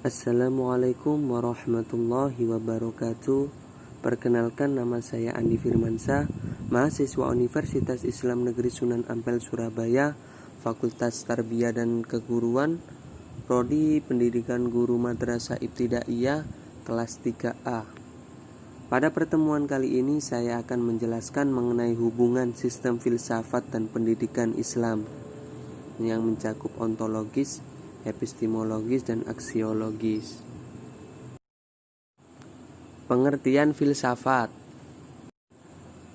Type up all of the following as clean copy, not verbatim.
Assalamualaikum warahmatullahi wabarakatuh. Perkenalkan, nama saya Andi Firmansyah, mahasiswa Universitas Islam Negeri Sunan Ampel Surabaya, Fakultas Tarbiyah dan Keguruan, Prodi Pendidikan Guru Madrasah Ibtidaiyah, kelas 3A. Pada pertemuan kali ini saya akan menjelaskan mengenai hubungan sistem filsafat dan pendidikan Islam yang mencakup ontologis, epistemologis, dan aksiologis. Pengertian filsafat.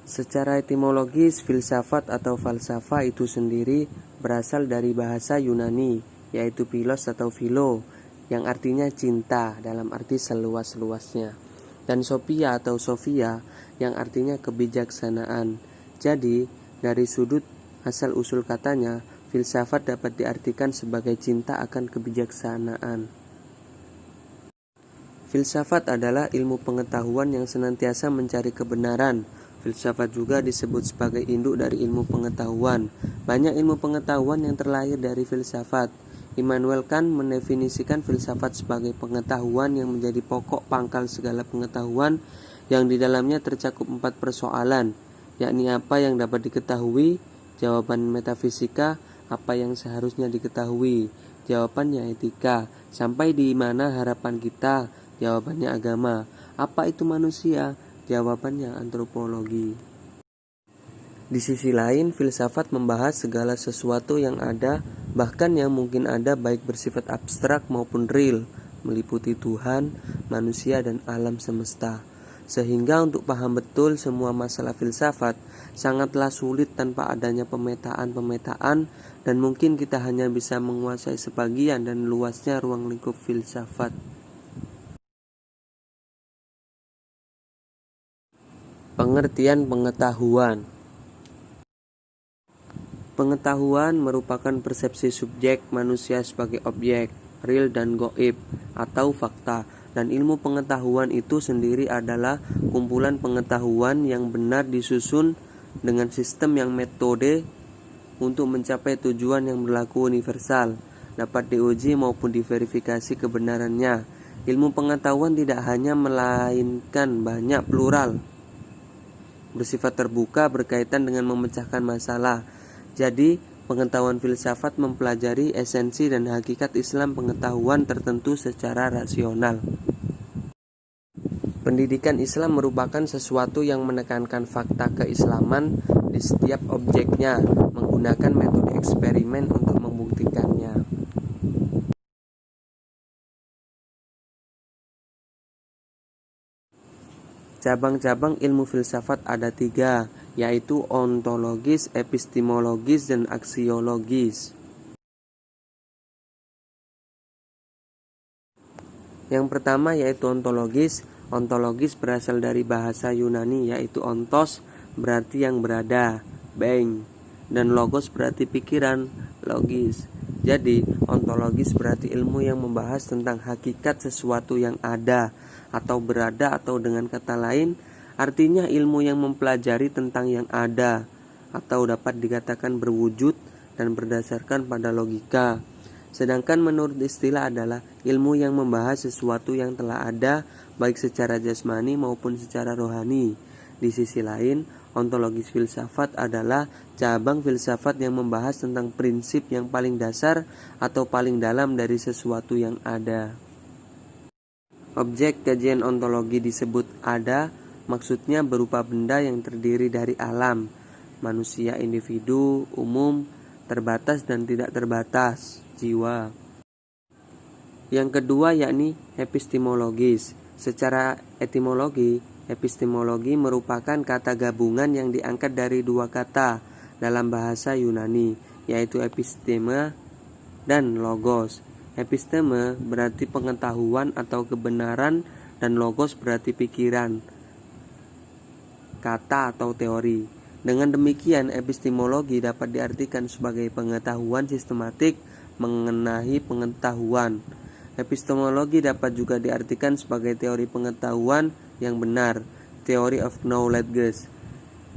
Secara etimologis, filsafat atau falsafah itu sendiri berasal dari bahasa Yunani, yaitu philos atau philo, yang artinya cinta dalam arti seluas-luasnya, dan sophia atau sophia yang artinya kebijaksanaan. Jadi, dari sudut asal-usul katanya, filsafat dapat diartikan sebagai cinta akan kebijaksanaan. Filsafat adalah ilmu pengetahuan yang senantiasa mencari kebenaran. Filsafat juga disebut sebagai induk dari ilmu pengetahuan. Banyak ilmu pengetahuan yang terlahir dari filsafat. Immanuel Kant mendefinisikan filsafat sebagai pengetahuan yang menjadi pokok pangkal segala pengetahuan, yang di dalamnya tercakup 4 persoalan, yakni apa yang dapat diketahui, jawaban metafisika, apa yang seharusnya diketahui, jawabannya etika, sampai di mana harapan kita, jawabannya agama, apa itu manusia, jawabannya antropologi. Di sisi lain, filsafat membahas segala sesuatu yang ada, bahkan yang mungkin ada, baik bersifat abstrak maupun real, meliputi Tuhan, manusia, dan alam semesta. Sehingga untuk paham betul semua masalah filsafat sangatlah sulit tanpa adanya pemetaan, dan mungkin kita hanya bisa menguasai sebagian dan luasnya ruang lingkup filsafat. Pengertian pengetahuan. Pengetahuan merupakan persepsi subjek manusia sebagai objek, real dan goib, atau fakta. Dan ilmu pengetahuan itu sendiri adalah kumpulan pengetahuan yang benar disusun dengan sistem yang metode untuk mencapai tujuan yang berlaku universal, dapat diuji maupun diverifikasi kebenarannya. Ilmu pengetahuan tidak hanya melainkan banyak plural, bersifat terbuka, berkaitan dengan memecahkan masalah. Jadi, pengetahuan filsafat mempelajari esensi dan hakikat Islam pengetahuan tertentu secara rasional. Pendidikan Islam merupakan sesuatu yang menekankan fakta keislaman di setiap objeknya, menggunakan metode eksperimen untuk membuktikannya. Cabang-cabang ilmu filsafat ada 3, yaitu ontologis, epistemologis, dan aksiologis. Yang pertama yaitu ontologis. Ontologis berasal dari bahasa Yunani, yaitu ontos berarti yang berada, being, dan logos berarti pikiran, logis. Jadi, ontologis berarti ilmu yang membahas tentang hakikat sesuatu yang ada atau berada, atau dengan kata lain, artinya ilmu yang mempelajari tentang yang ada atau dapat dikatakan berwujud dan berdasarkan pada logika. Sedangkan menurut istilah adalah ilmu yang membahas sesuatu yang telah ada, baik secara jasmani maupun secara rohani. Di sisi lain, ontologis filsafat adalah cabang filsafat yang membahas tentang prinsip yang paling dasar atau paling dalam dari sesuatu yang ada. Objek kajian ontologi disebut ada, maksudnya berupa benda yang terdiri dari alam, manusia, individu, umum, terbatas dan tidak terbatas, jiwa. Yang kedua yakni epistemologis. Secara etimologi, epistemologi merupakan kata gabungan yang diangkat dari 2 kata dalam bahasa Yunani, yaitu episteme dan logos. Episteme berarti pengetahuan atau kebenaran, dan logos berarti pikiran, kata atau teori. Dengan demikian, epistemologi dapat diartikan sebagai pengetahuan sistematik mengenai pengetahuan. Epistemologi dapat juga diartikan sebagai teori pengetahuan yang benar, theory of knowledge.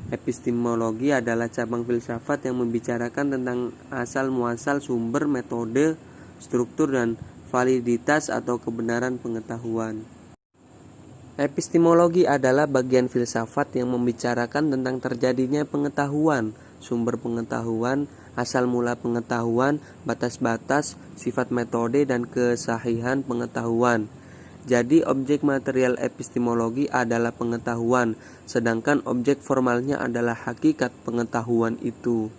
Epistemologi adalah cabang filsafat yang membicarakan tentang asal-muasal sumber, metode, struktur, dan validitas atau kebenaran pengetahuan. Epistemologi adalah bagian filsafat yang membicarakan tentang terjadinya pengetahuan, sumber pengetahuan, asal mula pengetahuan, batas-batas, sifat metode, dan kesahihan pengetahuan. Jadi objek material epistemologi adalah pengetahuan, sedangkan objek formalnya adalah hakikat pengetahuan itu.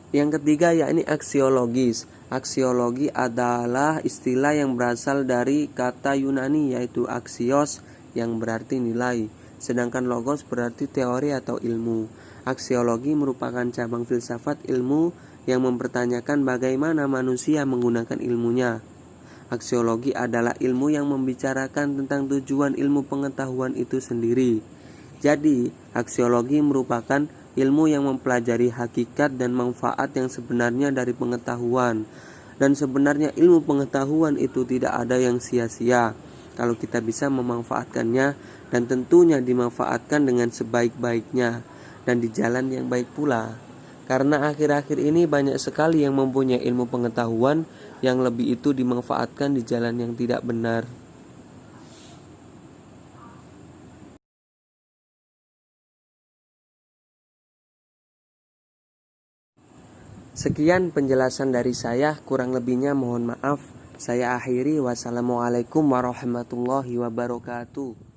Yang ketiga yakni aksiologis. Aksiologi adalah istilah yang berasal dari kata Yunani yaitu aksios yang berarti nilai, sedangkan logos berarti teori atau ilmu. Aksiologi merupakan cabang filsafat ilmu yang mempertanyakan bagaimana manusia menggunakan ilmunya. Aksiologi adalah ilmu yang membicarakan tentang tujuan ilmu pengetahuan itu sendiri. Jadi, aksiologi merupakan ilmu yang mempelajari hakikat dan manfaat yang sebenarnya dari pengetahuan. Dan sebenarnya ilmu pengetahuan itu tidak ada yang sia-sia kalau kita bisa memanfaatkannya, dan tentunya dimanfaatkan dengan sebaik-baiknya dan di jalan yang baik pula. Karena akhir-akhir ini banyak sekali yang mempunyai ilmu pengetahuan yang lebih itu dimanfaatkan di jalan yang tidak benar. Sekian penjelasan dari saya, kurang lebihnya mohon maaf. Saya akhiri, wassalamualaikum warahmatullahi wabarakatuh.